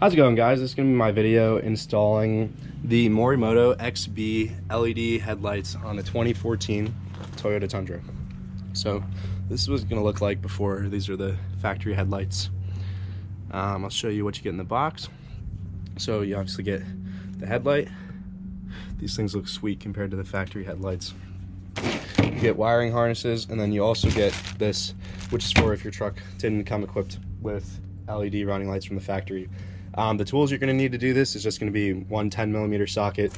How's it going, guys? This is going to be my video installing the Morimoto XB LED headlights on a 2014 Toyota Tundra. So this is what it's going to look like before. These are the factory headlights. I'll show you what you get in the box. So you obviously get the headlight. These things look sweet compared to the factory headlights. You get wiring harnesses, and then you also get this, which is for if your truck didn't come equipped with LED running lights from the factory. The tools you're going to need to do this is just going to be one 10mm socket,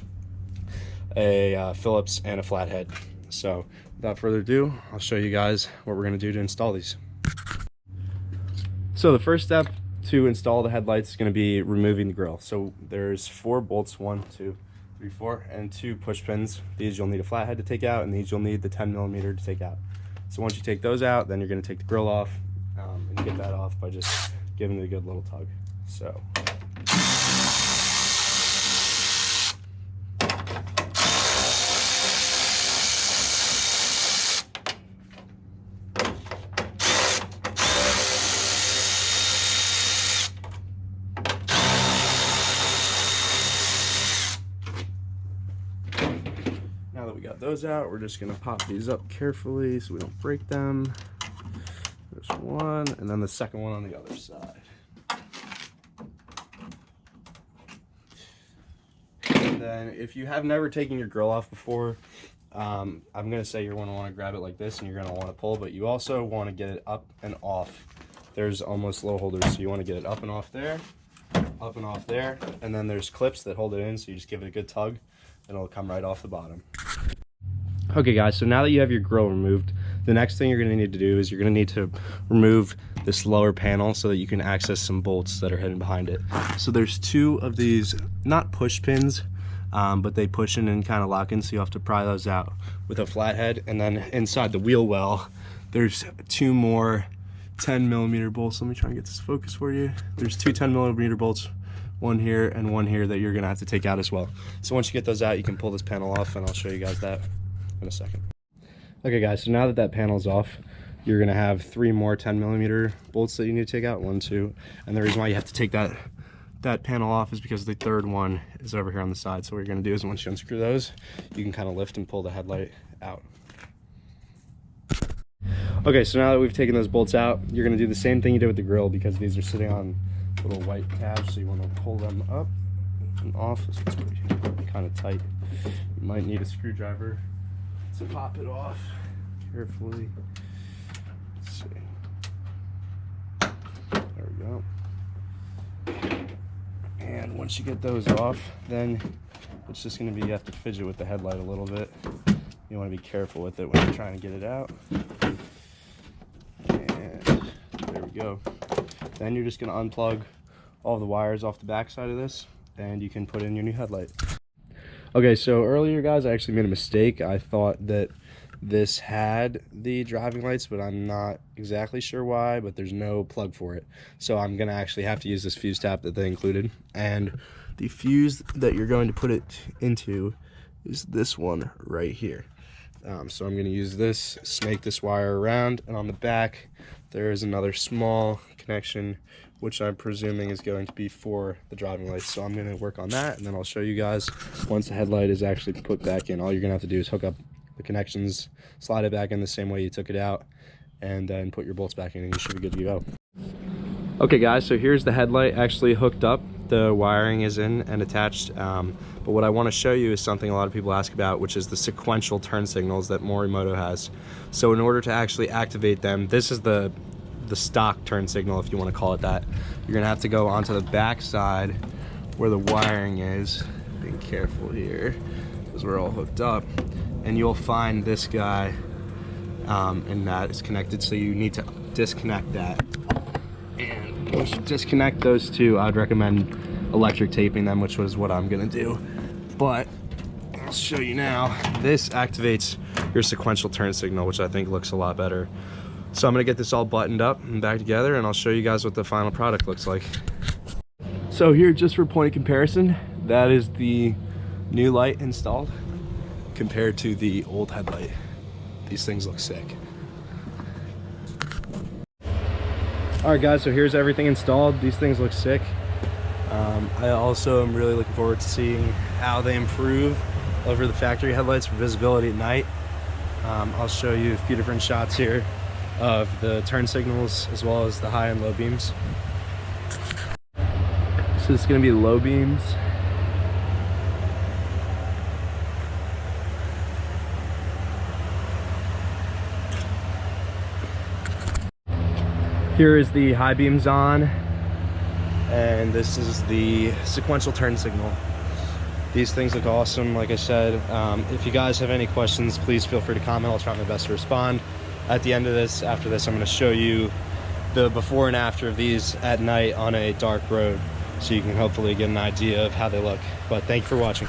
a Phillips, and a flathead. So without further ado, I'll show you guys what we're going to do to install these. So the first step to install the headlights is going to be removing the grill. So there's 4 bolts, 1, 2, 3, 4, and 2 push pins. These you'll need a flathead to take out, and these you'll need the 10mm to take out. So once you take those out, then you're going to take the grill off, and you get that off by just giving it a good little tug. So now that we got those out, we're just going to pop these up carefully so we don't break them. There's one, and then the second one on the other side. And then if you have never taken your grill off before, I'm going to say you're going to want to grab it like this, and you're going to want to pull, but you also want to get it up and off. There's almost low holders, so you want to get it up and off there, and then there's clips that hold it in, so you just give it a good tug, and it'll come right off the bottom. Okay guys, so now that you have your grill removed, the next thing you're going to need to do is you're going to need to remove this lower panel so that you can access some bolts that are hidden behind it. So there's 2 of these, not push pins, but they push in and kind of lock in, so you have to pry those out with a flathead. And then inside the wheel well, there's 2 more 10mm bolts. Let me try and get this focus for you. There's 2 10mm bolts, one here and one here, that you're going to have to take out as well. So once you get those out, you can pull this panel off, and I'll show you guys that in a second. Okay guys, so now that that panel's off, you're gonna have 3 more 10mm bolts that you need to take out, 1, 2, and the reason why you have to take that panel off is because the 3rd one is over here on the side. So what you're gonna do is once you unscrew those, you can kind of lift and pull the headlight out. Okay, so now that we've taken those bolts out, you're gonna do the same thing you did with the grill, because these are sitting on little white tabs, so you want to pull them up and off. This is pretty kind of tight. You might need a screwdriver to pop it off carefully. Let's see. There we go. And once you get those off, then it's just going to be, you have to fidget with the headlight a little bit. You want to be careful with it when you're trying to get it out. And there we go. Then you're just going to unplug all the wires off the back side of this, and you can put in your new headlight. Okay, so earlier guys, I actually made a mistake. I thought that this had the driving lights, but I'm not exactly sure why, but there's no plug for it. So I'm gonna actually have to use this fuse tap that they included. And the fuse that you're going to put it into is this one right here. So I'm gonna use this, snake this wire around, and on the back, there is another small connection, which I'm presuming is going to be for the driving lights. So I'm going to work on that, and then I'll show you guys once the headlight is actually put back in. All you're going to have to do is hook up the connections, slide it back in the same way you took it out, and then put your bolts back in, and you should be good to go. Okay guys, so here's the headlight actually hooked up. The wiring is in and attached, but what I want to show you is something a lot of people ask about, which is the sequential turn signals that Morimoto has. So in order to actually activate them, this is the stock turn signal, if you want to call it that. You're gonna have to go onto the back side where the wiring is. Be careful here because we're all hooked up, and you'll find this guy, and that is connected, so you need to disconnect that. And once you disconnect those 2, I'd recommend electric taping them, which was what I'm gonna do, but I'll show you now. This activates your sequential turn signal, which I think looks a lot better. So I'm gonna get this all buttoned up and back together, and I'll show you guys what the final product looks like. So here, just for point of comparison, that is the new light installed compared to the old headlight. These things look sick. All right guys, so here's everything installed. These things look sick. I also am really looking forward to seeing how they improve over the factory headlights for visibility at night. I'll show you a few different shots here of the turn signals as well as the high and low beams. So it's going to be low beams. Here is the high beams on, and this is the sequential turn signal. These things look awesome. Like I said, if you guys have any questions, please feel free to comment. I'll try my best to respond. At the end of this, after this, I'm going to show you the before and after of these at night on a dark road, so you can hopefully get an idea of how they look. But thank you for watching.